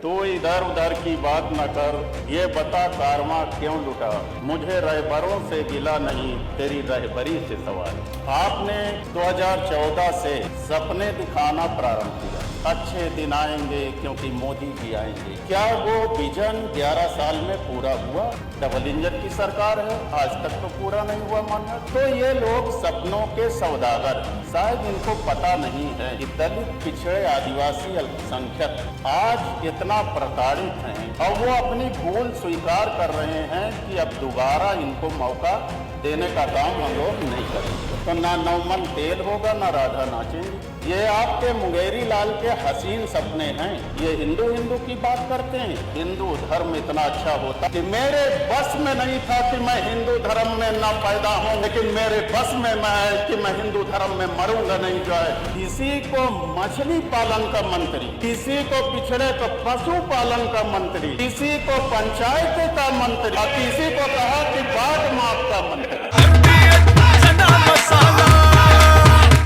तो इधर उधर की बात न कर, ये बता कारवां क्यों लुटा। मुझे रहबरों से गिला नहीं, तेरी रहबरी से सवाल। आपने 2014 से सपने दिखाना प्रारंभ किया, अच्छे दिन आएंगे क्योंकि मोदी जी आएंगे। क्या वो विजन 11 साल में पूरा हुआ? डबल इंजन की सरकार है, आज तक तो पूरा नहीं हुआ मान्य। तो ये लोग सपनों के सौदागर, शायद इनको पता नहीं है कि दलित, पिछड़े, आदिवासी, अल्पसंख्यक आज इतना प्रताड़ित हैं और वो अपनी भूल स्वीकार कर रहे हैं कि अब दोबारा इनको मौका देने का काम हम लोग नहीं करेंगे। तो ना नौमन तेल होगा, ना राधा नाचेंगे। ये आपके मुंगेरी लाल के हसीन सपने हैं। ये हिंदू हिंदू की बात करते हैं। हिंदू धर्म इतना अच्छा होता कि मेरे बस में नहीं था कि मैं हिंदू धर्म में न पैदा हूँ, लेकिन मेरे बस में है कि मैं हिंदू धर्म में मरूंगा नहीं। जो है किसी को मछली पालन का मंत्री, किसी को पिछड़े को पशु पालन का मंत्री, किसी को पंचायत का मंत्री और किसी को कहा कि बाढ़ माफ का मंत्री।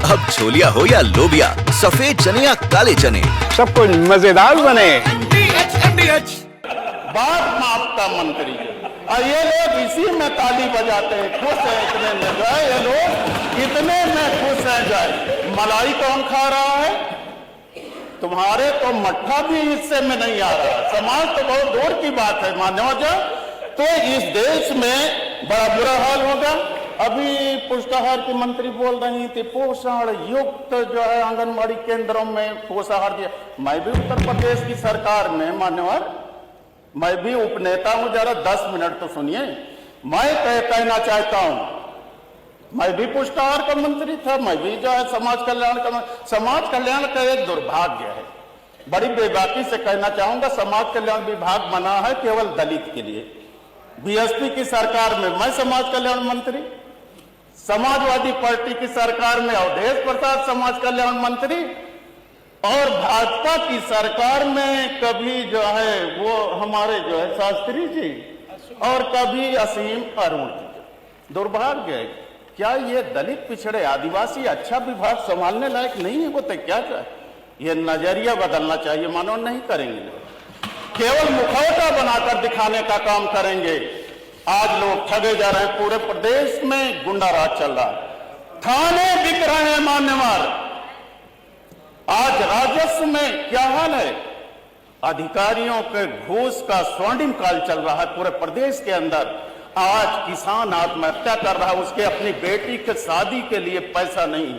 अब छोलिया हो या लोबिया, सफेद चने या काले चने, सब कुछ मजेदार बने। बाढ़ माफ का मंत्री और ये लोग इसी में ताली बजाते हैं, खुश है इतने में जाए। ये लोग इतने में खुश है जाए। मलाई कौन खा रहा है? तुम्हारे तो मट्ठा भी हिस्से में नहीं आ रहा। समाज तो बहुत दूर की बात है मान्य जा। तो इस देश में बड़ा बुरा हाल होगा। अभी पुष्टाहार की मंत्री बोल रही थी पोषण युक्त जो है आंगनबाड़ी केंद्रों में पोषाहार दिया। मैं भी उत्तर प्रदेश की सरकार में मान्यवर, मैं भी उपनेता हूं। जरा 10 मिनट तो सुनिए। मैं कहना चाहता हूं, मैं भी पुष्टाहार का मंत्री था, मैं भी जो है समाज कल्याण का एक दुर्भाग्य है। बड़ी बेबाकी से कहना चाहूंगा, समाज कल्याण विभाग बना है केवल दलित के लिए। बीएसपी की सरकार में मैं समाज कल्याण मंत्री, समाजवादी पार्टी की सरकार में अवधेश प्रसाद समाज कल्याण मंत्री और भाजपा की सरकार में कभी जो है वो हमारे जो है शास्त्री जी और कभी असीम अरुण जी। दुर्भाग्य है। क्या ये दलित, पिछड़े, आदिवासी अच्छा विभाग संभालने लायक नहीं है होते क्या? ये नजरिया बदलना चाहिए। मानो नहीं करेंगे, केवल मुखौटा बनाकर दिखाने का काम करेंगे। आज लोग ठगे जा रहे हैं। पूरे प्रदेश में गुंडा राज चल रहा है, थाने बिक रहे हैं मान्यवर। आज राजस्व में क्या हाल है? अधिकारियों के घूस का स्वर्णिम काल चल रहा है पूरे प्रदेश के अंदर। आज किसान आत्महत्या कर रहा है, उसके अपनी बेटी के शादी के लिए पैसा नहीं।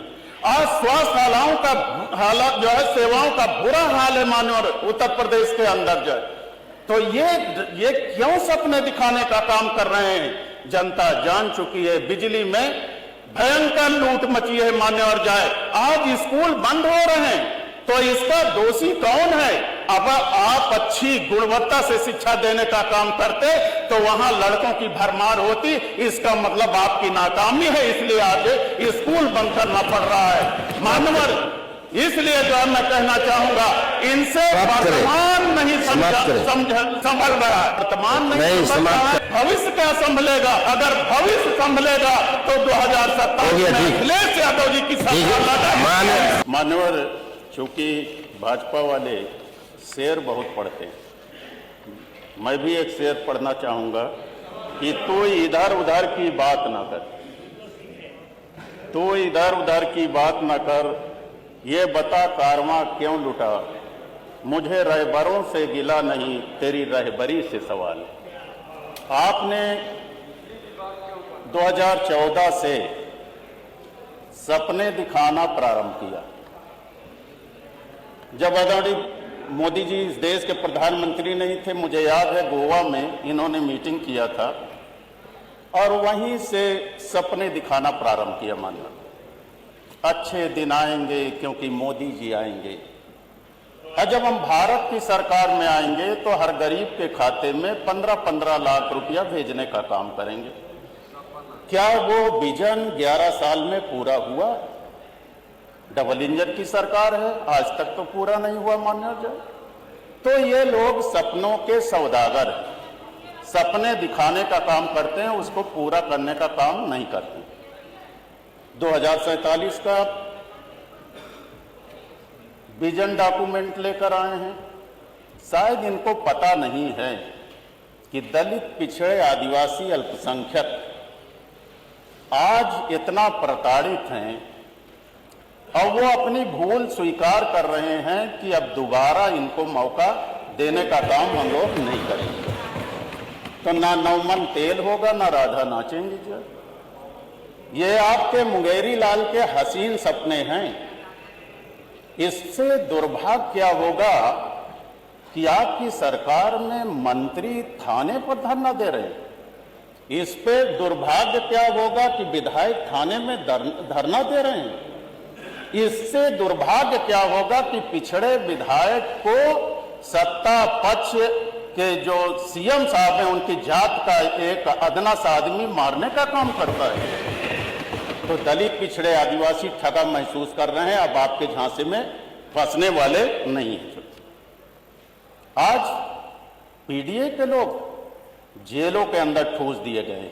आज स्वास्थ्य का हालत जो है, सेवाओं का बुरा हाल है मान्यवर उत्तर प्रदेश के अंदर जो है। तो ये क्यों सपने दिखाने का काम कर रहे हैं? जनता जान चुकी है। बिजली में भयंकर लूट मची है मान्यवर जाए। आज स्कूल बंद हो रहे हैं, तो इसका दोषी कौन है? अब आप अच्छी गुणवत्ता से शिक्षा देने का काम करते तो वहां लड़कों की भरमार होती। इसका मतलब आपकी नाकामी है, इसलिए आज स्कूल बंद करना पड़ रहा है मान्यवर। इसलिए जो है मैं कहना चाहूंगा, इनसे वर्तमान नहीं संभल रहा है। वर्तमान नहीं संभल रहा है, भविष्य क्या संभलेगा? अगर भविष्य संभलेगा तो 2027 में अखिलेश यादव जी की सरकार। मान्यवर, चूंकि भाजपा वाले शेर बहुत पढ़ते हैं, मैं भी एक शेर पढ़ना चाहूंगा कि तू इधर उधर की बात ना कर, तू इधर उधर की बात ना कर, ये बता कारवां क्यों लुटा। मुझे रहबरों से गिला नहीं, तेरी रहबरी से सवाल। आपने 2014 से सपने दिखाना प्रारंभ किया। जब आदरणीय मोदी जी इस देश के प्रधानमंत्री नहीं थे, मुझे याद है गोवा में इन्होंने मीटिंग किया था और वहीं से सपने दिखाना प्रारंभ किया। मानो अच्छे दिन आएंगे क्योंकि मोदी जी आएंगे। और जब हम भारत की सरकार में आएंगे तो हर गरीब के खाते में 15-15 लाख रुपया भेजने का काम करेंगे। क्या वो विजन 11 साल में पूरा हुआ? डबल इंजन की सरकार है, आज तक तो पूरा नहीं हुआ मान्य जाए। तो ये लोग सपनों के सौदागर, सपने दिखाने का काम करते हैं, उसको पूरा करने का काम नहीं करते। 2047 का विजन डॉक्यूमेंट लेकर आए हैं, शायद इनको पता नहीं है कि दलित, पिछड़े, आदिवासी, अल्पसंख्यक आज इतना प्रताड़ित हैं और वो अपनी भूल स्वीकार कर रहे हैं कि अब दोबारा इनको मौका देने का काम हम लोग नहीं करेंगे। तो ना नौमन तेल होगा, ना राधा नाचेंगे। जो ये आपके मुंगेरी लाल के हसीन सपने हैं। इससे दुर्भाग्य क्या होगा कि आपकी सरकार में मंत्री थाने पर धरना दे रहे हैं। इस पे दुर्भाग्य क्या होगा कि विधायक थाने में धरना दे रहे हैं। इससे दुर्भाग्य क्या होगा कि पिछड़े विधायक को सत्ता पक्ष के जो सीएम साहब हैं उनकी जात का एक अदना सा आदमी मारने का काम करता है। तो दलित, पिछड़े, आदिवासी ठगा महसूस कर रहे हैं, अब आपके झांसे में फंसने वाले नहीं हैं। आज पीडीए के लोग जेलों के अंदर ठूस दिए गए,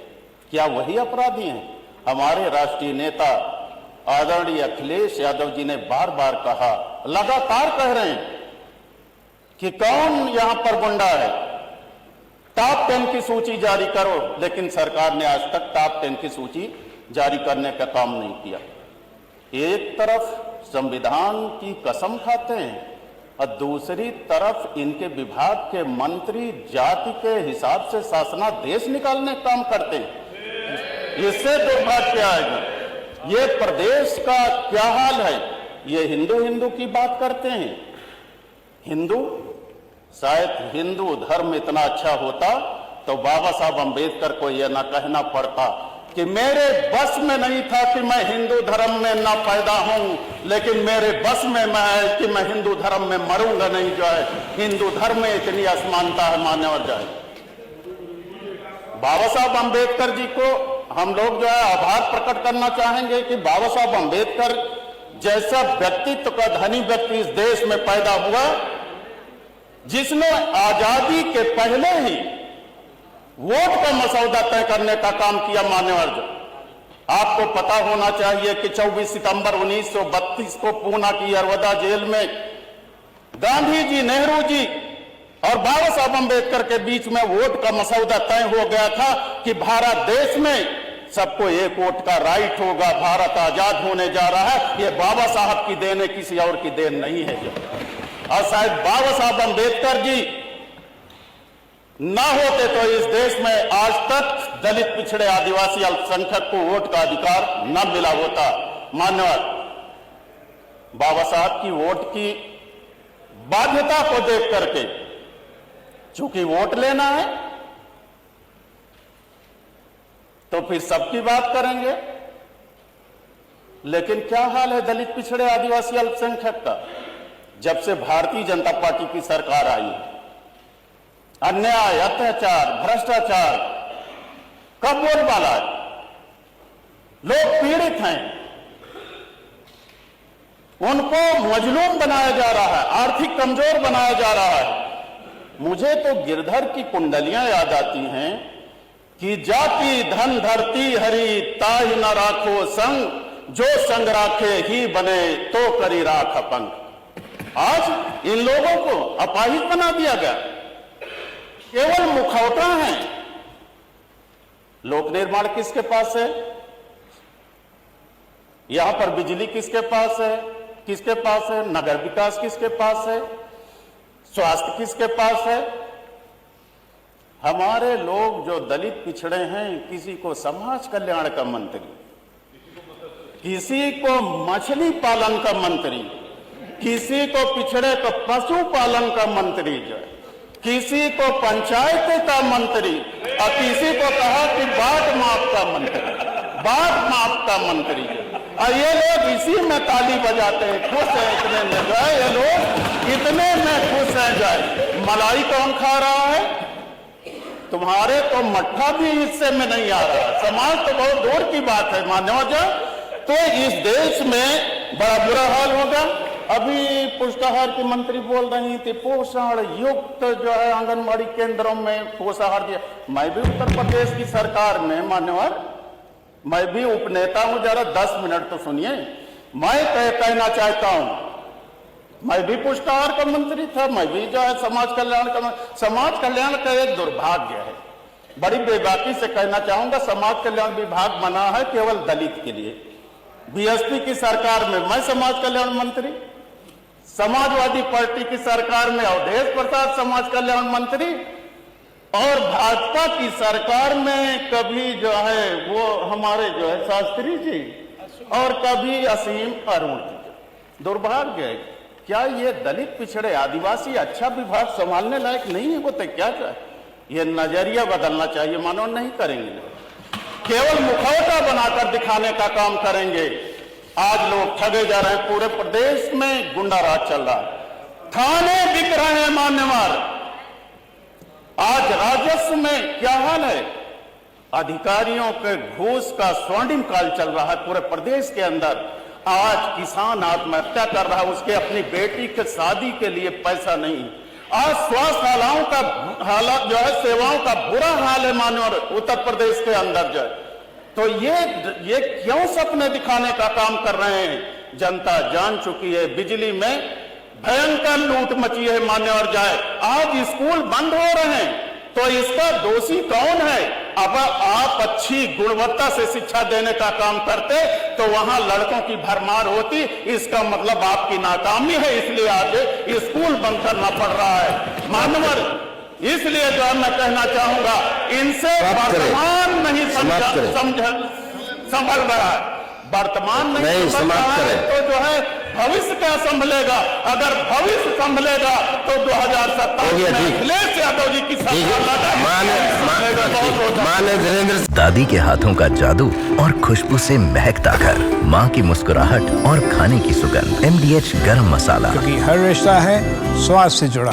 क्या वही अपराधी हैं? हमारे राष्ट्रीय नेता आदरणीय अखिलेश यादव जी ने बार बार कहा, लगातार कह रहे हैं कि कौन यहां पर गुंडा है, टॉप 10 की सूची जारी करो, लेकिन सरकार ने आज तक टॉप 10 की सूची जारी करने का काम नहीं किया। एक तरफ संविधान की कसम खाते हैं और दूसरी तरफ इनके विभाग के मंत्री जाति के हिसाब से शासनादेश निकालने का काम करते हैं। इससे दुर्भाग्य क्या आएगा? ये प्रदेश का क्या हाल है? ये हिंदू हिंदू की बात करते हैं। हिंदू, शायद हिंदू धर्म इतना अच्छा होता तो बाबा साहब अंबेडकर को यह ना कहना पड़ता कि मेरे बस में नहीं था कि मैं हिंदू धर्म में ना पैदा हूं, लेकिन मेरे बस में है कि मैं हिंदू धर्म में मरूंगा नहीं। जो है हिंदू धर्म में इतनी असमानता है, मान्य और जाए। बाबा साहब अंबेडकर जी को हम लोग जो है आभार प्रकट करना चाहेंगे कि बाबा साहब अंबेडकर जैसा व्यक्तित्व का धनी व्यक्ति इस देश में पैदा हुआ, जिसने आजादी के पहले ही वोट का मसौदा तय करने का काम किया। मान्यवर, आपको पता होना चाहिए कि 24 सितंबर 1932 को पूना की यरवदा जेल में गांधी जी, नेहरू जी और बाबा साहब अंबेडकर के बीच में वोट का मसौदा तय हो गया था कि भारत देश में सबको एक वोट का राइट होगा, भारत आजाद होने जा रहा है। ये बाबा साहब की देन है, किसी और की देन नहीं है। और शायद बाबा साहब अंबेडकर जी ना होते तो इस देश में आज तक दलित, पिछड़े, आदिवासी, अल्पसंख्यक को वोट का अधिकार न मिला होता। मान्यवर, बाबा साहब की वोट की बाध्यता को देख करके, चूंकि वोट लेना है तो फिर सबकी बात करेंगे, लेकिन क्या हाल है दलित, पिछड़े, आदिवासी, अल्पसंख्यक का? जब से भारतीय जनता पार्टी की सरकार आई, अन्याय, अत्याचार, भ्रष्टाचार का बोलबाला है। लोग पीड़ित हैं, उनको मजलूम बनाया जा रहा है, आर्थिक कमजोर बनाया जा रहा है। मुझे तो गिरधर की कुंडलियां याद आती हैं कि जाति धन धरती हरी ताहि न राखो संग, जो संग राखे ही बने तो करी राख अपंग। आज इन लोगों को अपाहिज बना दिया गया, केवल मुखौटा है। लोक निर्माण किसके पास है? यहां पर बिजली किसके पास है? किसके पास है? नगर विकास किसके पास है? स्वास्थ्य किसके पास है? हमारे लोग जो दलित, पिछड़े हैं, किसी को समाज कल्याण का मंत्री, किसी को मछली पालन का मंत्री, किसी को पिछड़े को पशुपालन का मंत्री, जो किसी को पंचायत का मंत्री और किसी को कहा कि बाढ़ माफ का मंत्री, बाढ़ माफ का मंत्री। और ये लोग इसी में ताली बजाते हैं, खुश हैं इतने में जाए, ये लोग इतने में खुश हैं जाए। मलाई कौन खा रहा है? तुम्हारे तो मट्ठा भी हिस्से में नहीं आ रहा, समाज तो बहुत दूर की बात है। मान्यवर, तो इस देश में बड़ा बुरा हाल होगा। अभी पुष्टाहार की मंत्री बोल रही थी, पोषण युक्त जो है आंगनबाड़ी केंद्रों में पोषाहार दिया। मैं भी उत्तर प्रदेश की सरकार में, मान्यवर, मैं भी उपनेता हूं, जरा 10 मिनट तो सुनिए। मैं कहना चाहता हूं मैं भी पुष्टाहार का मंत्री था, मैं भी जो है समाज कल्याण का एक दुर्भाग्य है। बड़ी बेबाकी से कहना चाहूंगा, समाज कल्याण विभाग बना है केवल दलित के लिए। बीएसपी की सरकार में मैं समाज कल्याण मंत्री, समाजवादी पार्टी की सरकार में अवधेश प्रसाद समाज कल्याण मंत्री, और भाजपा की सरकार में कभी जो है वो हमारे जो है शास्त्री जी और कभी असीम अरुण जी। दुर्भाग्य है। क्या ये दलित पिछड़े आदिवासी अच्छा विभाग संभालने लायक नहीं है होते क्या? ये नजरिया बदलना चाहिए। मानो नहीं करेंगे, केवल मुखौटा बनाकर दिखाने का काम करेंगे। आज लोग ठगे जा रहे हैं, पूरे प्रदेश में गुंडा राज चल रहा है, थाने बिक रहे हैं मान्यवर। आज राजस्व में क्या हाल है? अधिकारियों के घूस का स्वर्णिम काल चल रहा है पूरे प्रदेश के अंदर। आज किसान आत्महत्या कर रहा है, उसके अपनी बेटी के शादी के लिए पैसा नहीं। आज स्वास्थ्य का हालत जो है, सेवाओं का बुरा हाल है मानवर उत्तर प्रदेश के अंदर जो है। तो ये क्यों सपने दिखाने का काम कर रहे हैं? जनता जान चुकी है, बिजली में भयंकर लूट मची है मान्यवर जाए। आज स्कूल बंद हो रहे हैं, तो इसका दोषी कौन है? अब आप अच्छी गुणवत्ता से शिक्षा देने का काम करते तो वहां लड़कों की भरमार होती। इसका मतलब आपकी नाकामी है, इसलिए आज स्कूल बंद करना पड़ रहा है मान्यवर। इसलिए जो मैं कहना चाहूंगा, इनसे वर्तमान नहीं संभल रहा है, वर्तमान नहीं संभल रहा है तो जो है भविष्य क्या संभलेगा? अगर भविष्य संभलेगा तो 2027 में अखिलेश यादव जी की सरकार। दादी के हाथों का जादू और खुशबू से महकता घर, माँ की मुस्कुराहट और खाने की सुगंध। MDH गरम मसाला, क्योंकि हर रिश्ता है स्वाद से जुड़ा।